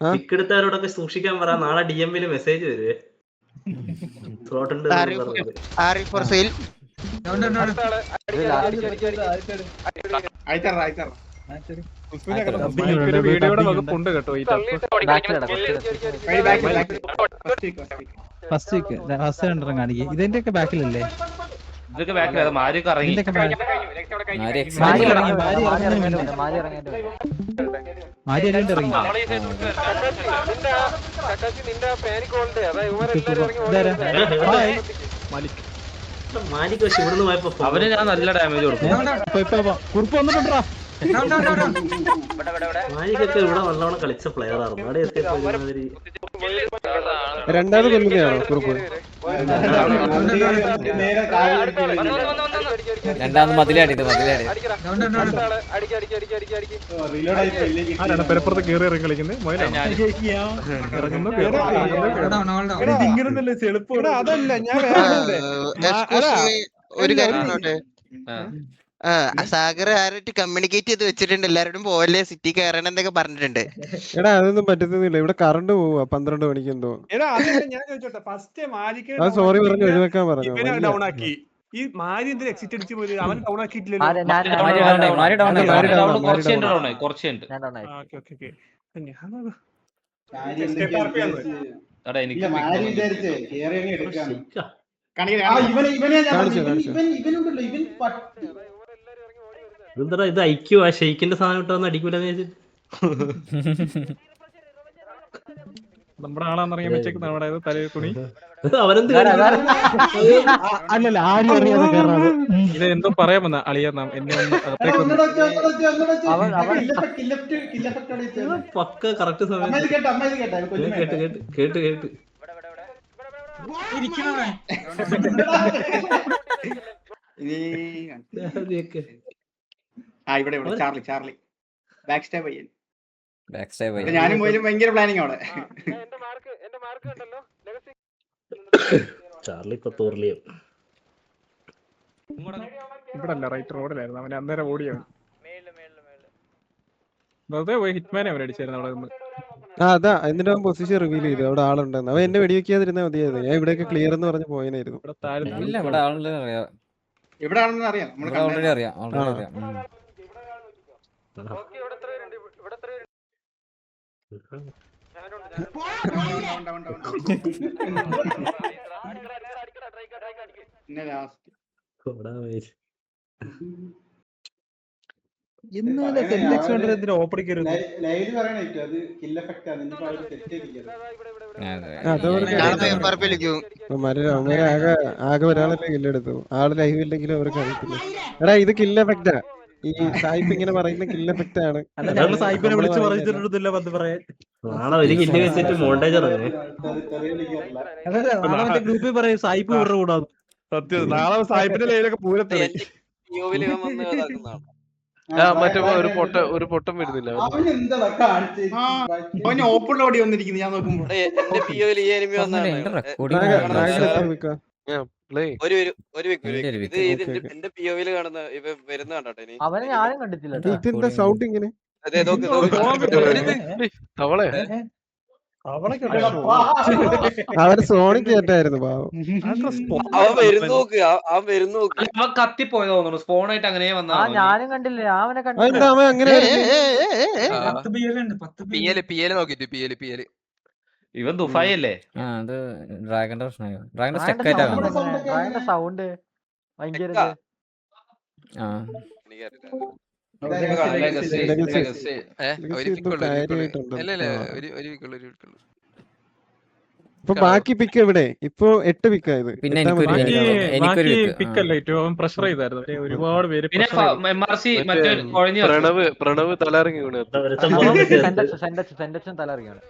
പിക്കെടുത്തവരോടൊക്കെ സൂക്ഷിക്കാൻ പറ, നാളെ DM-ല് മെസ്സേജ് വരുവേ. വീഡിയോയുടെ വകുപ്പുണ്ട് കേട്ടോ. ഫസ്റ്റ് വീക്ക് രണ്ടെണ്ണം കാണിക്കും. ഇതിന്റെ ഒക്കെ ബാക്കിലല്ലേ? ഇതൊക്കെ ബാക്കിൽ മാരിയൊക്കെ ഇറങ്ങി. മാരി എല്ലാം ഇറങ്ങി. അവന് ഞാൻ നല്ല ഡാമേജ് കൊടുക്കും. കുറിപ്പ് വന്നിട്ടുണ്ടോ? മാരിക്കൊക്കെ ഇവിടെ നല്ലവണ്ണം കളിച്ച പ്ലെയർ ആയിരുന്നു. അവിടെ രണ്ടാമത് കൊല്ലുകയാണോ കുറിപ്പ്? രണ്ടാമത് മതിലാടി പെരപ്പുറത്ത് കയറി ഇറങ്ങി കളിക്കുന്നത് അതല്ല ഞാൻ ഒരു കാര്യം സാഗർ ആരായിട്ട് കമ്മ്യൂണിക്കേറ്റ് ചെയ്ത് വെച്ചിട്ടുണ്ട്, എല്ലാവരോടും പോലെ സിറ്റി കയറണം എന്നൊക്കെ പറഞ്ഞിട്ടുണ്ട്. എടാ അതൊന്നും പറ്റുന്നില്ല, ഇവിടെ കറണ്ട് പോവാ 12 മണിക്ക് എന്തോ. സോറി പറഞ്ഞു ഒഴിവാക്കാൻ പറഞ്ഞു. ഈ മാരി എന്തിനാ എക്സിറ്റ് അടിച്ചു പോയത്? അവൻ ഡൗൺ ആക്കിയിട്ടില്ലല്ലോ. ഇതെന്താ ഇത് ഐക്യു ആ ഷെയ്ക്കിന്റെ സാധനം ഇട്ടൊന്നും അടിക്കൂലെന്ന് വെച്ചിട്ട് നമ്മുടെ ആളാന്നറിയാൻ വെച്ചേക്കുന്ന നമ്മുടെ തലയിൽ തുണി. അവരെന്ത് അല്ലല്ല, ആരും അറിയാതെ കയറാതെ. ഇത് എന്തോ പറയാമെന്ന അളിയാ എന്നെ പക്ക കറക്റ്റ് സമയത്ത് കേട്ട് ചാർലി ബാക്ക് സ്റ്റേ പയ്യൻ. ഞാനും പോയാലും ഭയങ്കര പ്ലാനിങ് അവിടെ. ചാർലി ഇപ്പൊ തോർലിയോ ഇവിടെ അല്ല, റൈറ്റ് റോഡിലായിരുന്നു അവന്. അന്നേരം ഓടിയാണ് വെറുതെ പോയി ഹിറ്റ്മാനെ അവൻ അടിച്ചായിരുന്നു അവിടെ നിന്ന്. അതാ എന്നിട്ട് അവൻ പൊസിഷൻ റിവീൽ ചെയ്തു അവിടെ ആളുണ്ടെന്ന്. അവൻ എന്നെ വെടിവെക്കാതിരുന്നാ മതിയായിരുന്നു. ഞാൻ ഇവിടെയൊക്കെ ക്ലിയർ എന്ന് പറഞ്ഞ് പോയനായിരുന്നു. ഇവിടെ ആണെന്ന് അറിയാം. ആകെ ഒരാളല്ലേ കില്ലെടുത്തു. ആള് ലൈവ് ഇല്ലെങ്കിലും അവർക്ക് അറിയത്തില്ല. എടാ ഇത് കില്ല് എഫക്റ്റാ. ഈ സായിപ്പ് ഇങ്ങനെ പറയുന്ന കില്ല് എഫക്റ്റ് ആണ്. സായിപ്പിനെ വിളിച്ച് പറഞ്ഞിട്ടില്ല പത്ത് പറയാൻ. നാളെ ഒരു കില്ല് വെച്ചിട്ട് മോണ്ടേജർ ഗ്രൂപ്പിൽ പറയും സായിപ്പ് ഇവരുടെ കൂടാ. സത്യം, നാളെ സായിപ്പിന്റെ ലൈവിലൊക്കെ പൂരത്തെ മറ്റേ ഒരു പൊട്ടം വരുന്നില്ല. ഓപ്പൺ ഓടി വന്നിരിക്കുന്നു. ഞാൻ നോക്കുമ്പോ അവനെ ഞാനും കണ്ടിട്ടില്ല. ഇതിന്റെ സൗണ്ട് ഇങ്ങനെ അവര് സോണിക് കേട്ടായിരുന്നു പാവം. അവൻ കത്തിപ്പോയത് തോന്നുന്നു. സ്പോണായിട്ട് അങ്ങനെ ഞാനും കണ്ടില്ല. അവനെ കണ്ടില്ല. ഇവൻ ദുബായ് അല്ലേ? ഡ്രാഗന്റെ പ്രശ്നമായോ? ഡ്രാഗന്റെ സൗണ്ട് ഭയങ്കര ഇപ്പൊ ബാക്കി പിക്ക് എവിടെ? ഇപ്പൊ 8 പിക്കായത്. പിന്നെ പിക്കല്ല ഏറ്റവും പ്രഷർ ചെയ്തായിരുന്നു ഒരുപാട് പേര്. പ്രണവ് തലയിറങ്ങി വീണു. തലറിയാണ്.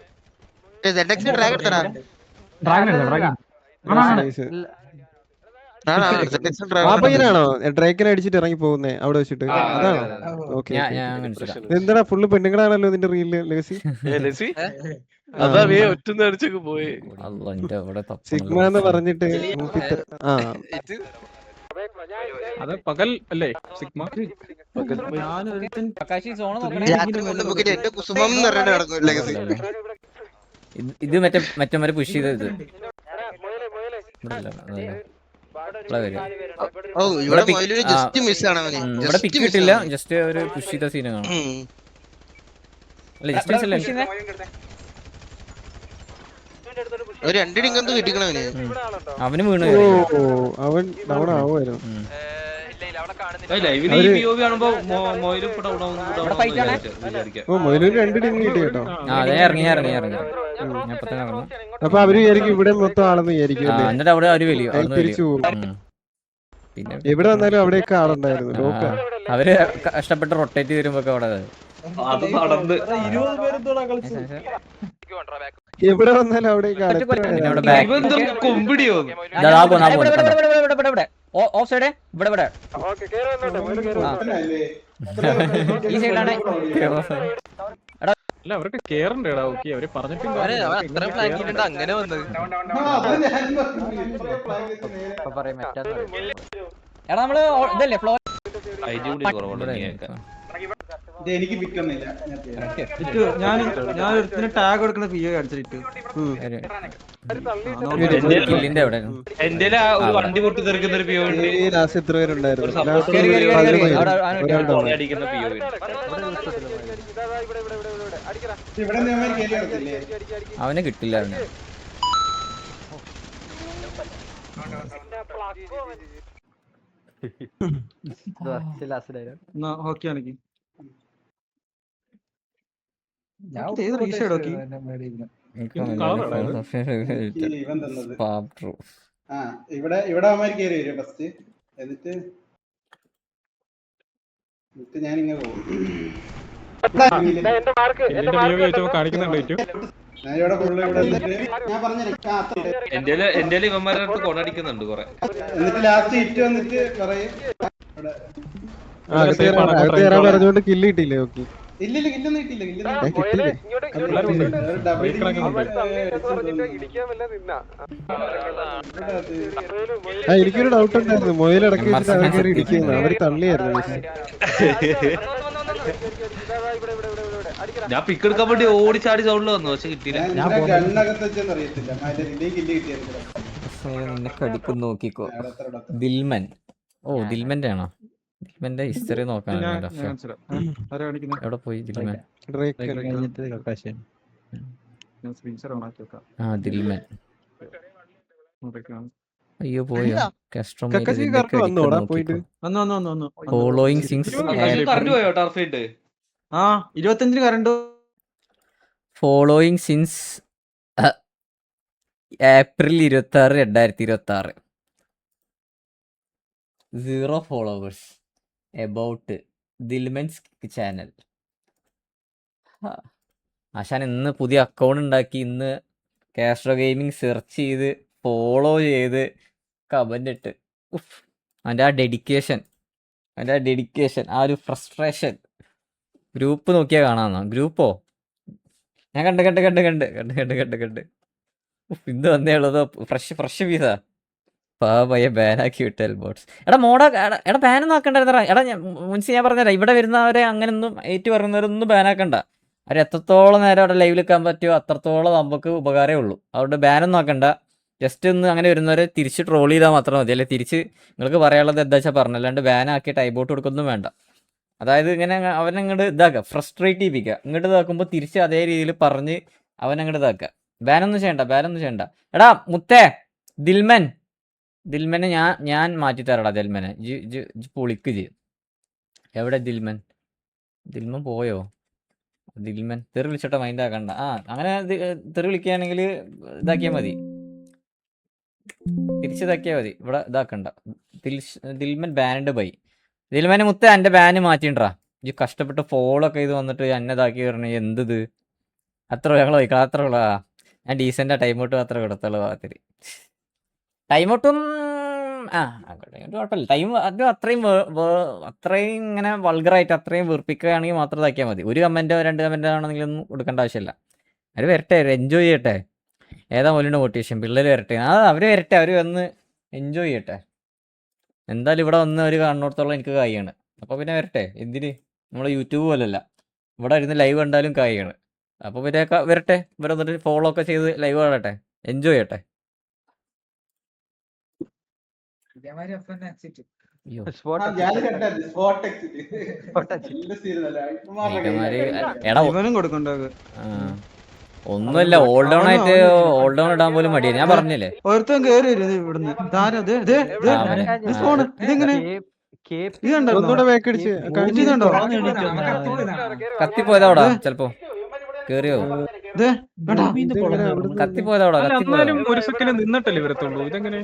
ആ പയ്യനാണോ ഡ്രേക്കിനെ അടിച്ചിട്ട് ഇറങ്ങി പോകുന്നേ അവിടെ വെച്ചിട്ട്? അതാണോ? ഓക്കെ. എന്താ ഫുള്ള് പെണ്ണുങ്ങളാണല്ലോ നിന്റെ റീലില് ലെഗസി? അതാ ഒറ്റ അടിച്ചൊക്കെ പോയി. സിഗ്മ എന്ന് പറഞ്ഞിട്ട് അത് പകൽ അല്ലേ സിഗ്മ? എന്റെ കുസുമം ഇത് മറ്റേ പുഷ് ചെയ്ത് ഇത് ഇവിടെ ഇല്ല, അതല്ല. ഇവിടെ വരും. ഓ ഇവിടെ മൊയിലൊരു ജസ്റ്റ് മിസ് ആണ് അവന് ഇവിടെ പിക്ക് കിട്ടില്ല, ജസ്റ്റ് ഒരു പുഷ് ചെയ്ത സീന കാണാം. അല്ല ജസ്റ്റ് മിസ് അല്ലേ. ഒരു 2 ഡിങ്കന്ത് കിട്ടിക്കണവന്. അവന് വീണ് ഓ അവൻ ഡൗൺ ആവുമായിരുന്നു. ലൈവില് ഈ POV കാണുമ്പോ മൊയിലും ഇപ്പൊ down ആവുന്നു വിചാരിക്കാം. ഓ മൊയിലൊരു 2 ഡിങ് കിട്ടി കേട്ടോ. അതെ ഇറങ്ങി ഞാൻ ഇപ്പൊ തന്നെ ഇറങ്ങും. അപ്പൊ അവര് വിചാരിക്കും ഇവിടെ മൊത്തം ആളെന്ന് വിചാരിക്കും അല്ലേ? എന്നിട്ട് അവിടെ അവര് വലിയ തിരിച്ചു പോകും. പിന്നെ എവിടെ വന്നാലും അവിടെയൊക്കെ ആളുണ്ടായിരുന്നു. ലോക്ക അവര് കഷ്ടപ്പെട്ട് റൊട്ടേറ്റ് വരുമ്പോ അവിടെ അത് നടന്ന് 20 പേരെന്തോടാ കളിച്ചു. എവിടെ വന്നാലും അവിടേക്ക് ആള്. കൊമ്പിടിയോ ഓഫ് സൈഡ് ഇവിടെ ഈ സൈഡിലാണ്. അല്ല അവർക്ക് കേറണ്ടേടാ. ഓക്കെ അവര് പറഞ്ഞിട്ടും അങ്ങനെ വന്നത്. എടാ നമ്മള് ഇതല്ലേ ഫ്ലോ എനിക്ക് പിക്കൊന്നുമില്ല. ഞാൻ ഒരുത്തിന് ടാഗ് കൊടുക്കുന്ന PO അടിച്ചിട്ട് കില്ലിന്റെ അവിടെ എന്റെ ഒരു വണ്ടി പൊട്ടി തെറിക്കുന്ന ഒരു PO ഉണ്ട്. ഈ ലാസ്റ്റ് എത്ര പേരുണ്ടായിരുന്നു? അടിക്കുന്ന PO ഇവിടെ നിയമം കേറി കിടത്തില്ലേ? അവനെ കിട്ടില്ല. അവന് ഹോക്കിയാണെങ്കിൽ ഇവൻ തന്നത്. ഇവിടെ അവന്മാർ കയറി വരും ഫസ്റ്റ്. എന്നിട്ട് ഞാൻ ഇങ്ങനെ പോകും. എന്റെ POV വെച്ചപ്പോ കാണിക്കുന്നുണ്ട് ഏറ്റവും. ഞാൻ ഇവിടെ ഫുള്ള് ഇവിടെ എന്നിട്ട് ഞാൻ പറഞ്ഞ എന്റെ ഇവന്മാരുടെ അടുത്ത് കൊണ്ടടിക്കുന്നുണ്ട് കൊറേ. എന്നിട്ട് ലാസ്റ്റ് ഹിറ്റ് വന്നിട്ട് പറയും അകത്ത് കയറാൻ പറഞ്ഞോണ്ട് കില്ല് കിട്ടിയില്ലേ? ഓക്കെ ഇല്ലില്ല കില്ലൊന്നും കിട്ടിയില്ല. കിട്ടിയില്ലേ? എനിക്കൊരു ഡൗട്ട് ഉണ്ടായിരുന്നു. മൊയിലടക്കി വെച്ചിട്ട് അവർ കയറി ഇടിക്കുന്നു. അവര് തള്ളിയായിരുന്നു. ഞാൻ പിക്ക് എടുക്കാൻ വേണ്ടി ഓടിച്ചാടി സൗണ്ടിൽ വന്നു, പക്ഷെ കിട്ടിയില്ല. ഗണ്ണകത്ത് വെച്ചെന്ന് അറിയത്തില്ല. കില്ല് കിട്ടിയായിരുന്നു. നിന്നെ കടിക്കും നോക്കിക്കോ. ദിൽമൻ. ഓ ദിൽമന്റെ ആണോ? ദിൽമന്റെ ഹിസ്റ്ററി നോക്കാനല്ലോ. എവിടെ പോയി ദിൽമൻ? ആ ദിൽമൻ. അയ്യോ പോയോ? Following since 25 current following since April 26, 2026. 0 followers. About Dilman's channel. ആശാൻ ഇന്ന് പുതിയ അക്കൗണ്ട് ഉണ്ടാക്കി. ഇന്ന് കാസ്ട്രോ ഗെയിമിംഗ് സെർച്ച് ചെയ്ത് ഫോളോ ചെയ്ത് കമന്റ് ഇട്ട്. അവൻ്റെ ആ ഡെഡിക്കേഷൻ, ആ ഒരു ഫ്രസ്ട്രേഷൻ ഗ്രൂപ്പ് നോക്കിയാൽ കാണാമെന്നോ? ഗ്രൂപ്പോ? ഞാൻ കണ്ട് ഇത് വന്നേ ഉള്ളതോ ഫ്രഷ് പീസാ. പായ ബാനാക്കി വിട്ട എൽബോട്സ്. എടാ മോഡ എടാ ബാനൊന്നും ആക്കണ്ടായിരുന്നടാ. എടാ മുൻസി ഞാൻ പറഞ്ഞുതരാം, ഇവിടെ വരുന്നവരെ അങ്ങനെയൊന്നും ഏറ്റു പറയുന്നവരൊന്നും ബാനാക്കണ്ട. അവർ എത്രത്തോളം നേരം അവിടെ ലൈവിൽ നിൽക്കാൻ പറ്റുമോ അത്രത്തോളം നമുക്ക് ഉപകാരമേ ഉള്ളൂ. അതുകൊണ്ട് ബാനൊന്നും ആക്കണ്ട. ജസ്റ്റ് ഒന്ന് അങ്ങനെ വരുന്നവരെ തിരിച്ച് ട്രോൾ ചെയ്താൽ മാത്രം മതി. അല്ലെ തിരിച്ച് നിങ്ങൾക്ക് പറയാനുള്ളത് എന്താ വെച്ചാൽ പറഞ്ഞു. അല്ലാണ്ട് ബാനാക്കി ടൈബോട്ട് കൊടുക്കൊന്നും വേണ്ട. അതായത് ഇങ്ങനെ അവനങ്ങോട്ട് ഇതാക്കുക, ഫ്രസ്ട്രേറ്റ് ചെയ്യിപ്പിക്കുക. ഇങ്ങോട്ട് ഇതാക്കുമ്പോൾ തിരിച്ച് അതേ രീതിയിൽ പറഞ്ഞ് അവനങ്ങോട്ട് ഇതാക്കുക. ബാനൊന്നും ചെയ്യണ്ട. എടാ മുത്തേ ദിൽമനെ ഞാൻ മാറ്റിത്തരടാ. ദിൽമനെ പൊളിക്ക് ചെയ്യും. എവിടെ ദിൽമൻ പോയോ? ദിൽമൻ തെറി വിളിച്ചിട്ട മൈൻഡ് ആക്കണ്ട. അങ്ങനെ തെറി വിളിക്കുകയാണെങ്കിൽ ഇതാക്കിയാൽ മതി, തിരിച്ചിതാക്കിയാൽ മതി. ഇവിടെ ഇതാക്കണ്ട. ദിൽമൻ ബാൻഡ് ബൈ. ദിൽമനെ മുത്ത എൻ്റെ ബാന് മാറ്റിണ്ടാ. ഈ കഷ്ടപ്പെട്ട് ഫോളോ ഒക്കെ ചെയ്ത് വന്നിട്ട് എന്നെ ഇതാക്കി പറഞ്ഞ എന്ത് അത്ര ഞങ്ങൾ വയ്ക്കണം. അത്ര ഉള്ള ഞാൻ ഡീസൻ്റ് ടൈമൗട്ട് മാത്രമേ കൊടുത്തുള്ളൂ. ഭാഗത്തിൽ ടൈമൗട്ടും കുഴപ്പമില്ല. ടൈം അത് അത്രയും ഇങ്ങനെ വൾഗറായിട്ട് അത്രയും വെറുപ്പിക്കുകയാണെങ്കിൽ മാത്രം ഇതാക്കിയാൽ മതി. ഒരു കമൻറ്റോ 2 കമൻറ്റോ ആണെങ്കിലൊന്നും കൊടുക്കേണ്ട ആവശ്യമില്ല. അവർ വരട്ടെ, അവർ എൻജോയ് ചെയ്യട്ടെ. ഏതാ മോലിൻ്റെ മോട്ടിവേഷൻ? പിള്ളേർ വരട്ടെ. അവർ വരട്ടെ, അവർ വന്ന് എൻജോയ് ചെയ്യട്ടെ. എന്തായാലും ഇവിടെ വന്ന് അവർ കാണുന്നിടത്തോളം എനിക്ക് കായാണ്. അപ്പോൾ പിന്നെ വരട്ടെ. എന്തിന്? നമ്മൾ യൂട്യൂബ് പോലല്ല, ഇവിടെ ഇരുന്ന് ലൈവ് കണ്ടാലും കായാണ്. അപ്പൊ ഇവരൊക്കെ വരട്ടെ, ഇവരെ വന്നിട്ട് ഫോളോ ഒക്കെ ചെയ്ത് ലൈവ് കാണട്ടെ, എൻജോയ് ചെയ്യട്ടെ. അയ്യോ നീക്കന്മാര് എടാ ഒന്നുമില്ല, ഓൾ ഡൗൺ ആയിട്ട് ഓൾ ഡൗൺ ഇടാൻ പോലും മടിയാ, ഞാൻ പറഞ്ഞില്ലേ. ഒരുത്തൻ കേറി വരും ഇവിടുന്ന്. ഇതെങ്ങനെ ഒന്നുകൂടെ back അടിച്ച് ഇതുണ്ടോ? കത്തിപ്പോയതാവടാ ചെലപ്പോ, കേറിയോ കത്തിപ്പോയതാവടാ, അല്ല കത്തിപ്പോയതാ. എന്നാലും ഒരു സെക്കൻഡ് നിന്നിട്ടല്ലേ വരത്തുള്ളൂ, ഇതെങ്ങനെ?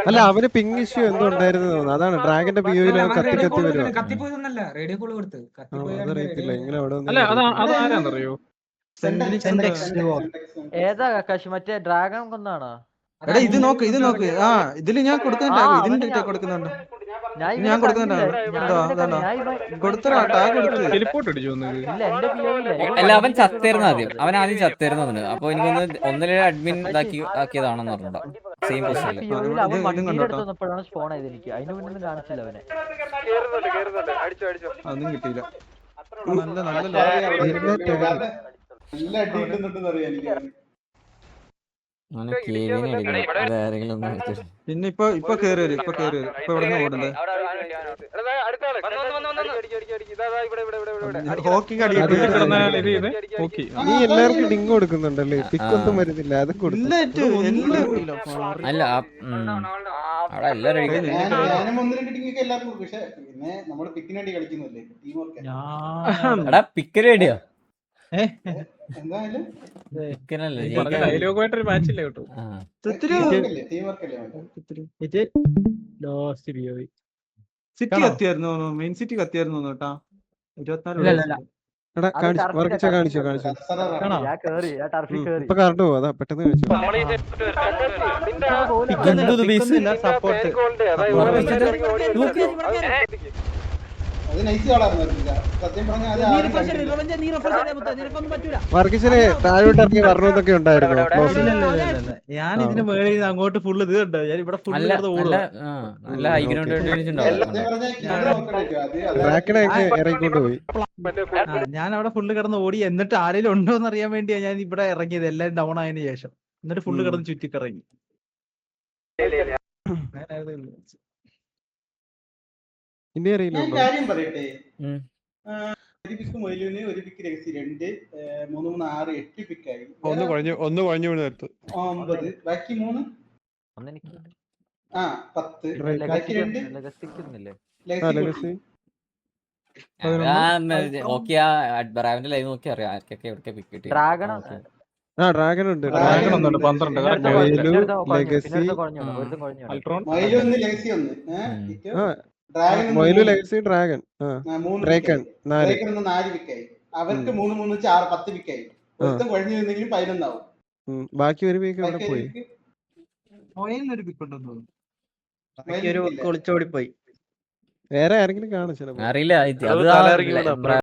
അല്ല അവന് പിങ് ഇഷ്യൂ എന്തോ ഉണ്ടായിരുന്നു തോന്നുന്നു. അതാണ് ഡ്രാഗന്റെ POV കത്തി കത്തി വരുവാ. അതറിയത്തില്ല എങ്ങനെ അവിടെ അല്ല അതാരാന്നറിയോ? ഏതാ കക്കാശി മറ്റേ ഡ്രാഗൺ കൊന്നാണോ? എടാ ഇത് നോക്ക് ആ ഇതില് ഞാൻ കൊടുക്കുന്നുണ്ടാകും, ഇതിന്റെ കൊടുക്കുന്നുണ്ട്, ഞാൻ കൊടുക്കുന്നുണ്ടാകും. കൊടുത്തടാ, ടാഗ് കൊടുത്ത്. ടെലിപ്പോർട്ട് അടിച്ചു വന്നത്. ഇല്ല എന്റെ POV അല്ല അവൻ ചത്തേരുന്നു ആദ്യം, അവൻ ആദ്യം ചത്തേരുന്നു. അപ്പൊ എനിക്കൊന്ന് ഒന്നിലെ അഡ്മിൻ ആക്കിയതാണെന്ന് പറഞ്ഞോ, സെയിം പൊസിഷനില്. അവൻ വണ്ടിയുടെ അടുത്ത് വന്നപ്പോഴാണ് സ്പോൺ ചെയ്ത് എനിക്ക്, അതിന് മുന്നേ കാണിച്ചില്ല അവനെ. അതൊന്നും കിട്ടിയില്ല. പിന്നെ ഇപ്പൊ കേറി വരും, ഇപ്പൊ ഇവിടെ നിന്ന് ഓടുന്നത് ഹോക്കിക്ക് അടി. നീ എല്ലാവർക്കും ഡിങ് കൊടുക്കുന്നുണ്ടല്ലേ, പിക്ക് ഒന്നും വരുന്നില്ല. അത് കൊടുക്കും. അല്ല അവിടെ എല്ലാരും എടാ പിക്കന് വേണ്ടിയോ? പിക്കനല്ലേ ഡയലോഗുമായിട്ടൊരു മാച്ച് ഇല്ല കേട്ടോ. സിറ്റി കത്തിയായിരുന്നു, മെയിൻ സിറ്റി കത്തിയായിരുന്നു കേട്ടാ. 24 എടാ കാണിച്ചോ ഞാൻ കേറി, ഞാൻ ടർഫിൽ കേറി. ഇപ്പൊ കറണ്ട് പോവാ, അതാ പെട്ടെന്ന് കാണിച്ചു. വർഗീസിന് താഴോട്ട് ഇറങ്ങി വരണമെന്നൊക്കെ ഉണ്ടായിരുന്നു. ഞാൻ ഇതിന് മേളിൽ അങ്ങോട്ട് ഫുള്ള് ഇത് കണ്ടോ, ഞാൻ ഇവിടെ ഫുള്ള് നല്ല ഹൈഗ്രൗണ്ട് ട്രാക്കിനൊക്കെ ഇറങ്ങിക്കൊണ്ട് പോയി. ഞാൻ അവിടെ ഫുള്ള് കിടന്ന് ഓടി, എന്നിട്ട് ആരെങ്കിലും ഉണ്ടോ എന്ന് അറിയാൻ വേണ്ടിയാ ഞാൻ ഇവിടെ ഇറങ്ങിയത്, എല്ലാരും ഡൗൺ ആയതിനു ശേഷം. എന്നിട്ട് ഫുള്ള് കിടന്ന് ചുറ്റിക്കിറങ്ങി. ഇനി അറിയില്ല കാര്യം പറയട്ടെ, ഒരു പിക്ക് മൊയിലുവിന്, ഒരു പിക്ക് രഹസ്യ 2, 3, 3, 6, 8 പിക്കായി. ഒന്ന് കുഴഞ്ഞു വീണ് നേരത്ത് 9, ബാക്കി 3 10, ബാക്കി 2 ബ്രാവിന്റെ ലൈവ് നോക്കി അറിയാം ആർക്കൊക്കെ എവിടെ പിക്ക് കിട്ടി. ഡ്രാഗൺ ഡ്രാഗൺ ഉണ്ട്, 12 മൊയിലു 1, ലെഗസി 1, മൊയിലു ലെഗസി ഡ്രാഗൺ 4 പിക്കായി. അവർക്ക് 3, 3 വെച്ച് 6, 10 പിക്കായി. ഒരുത്തം കുഴഞ്ഞു നിന്നെങ്കിലും 11 ആവും. ബാക്കി ഒരു പീക്ക് അവിടെ പോയി. ഒളിച്ചോടി പോയി. വേറെ ആരെങ്കിലും കാണും ചിലപ്പോ, അറിയില്ല.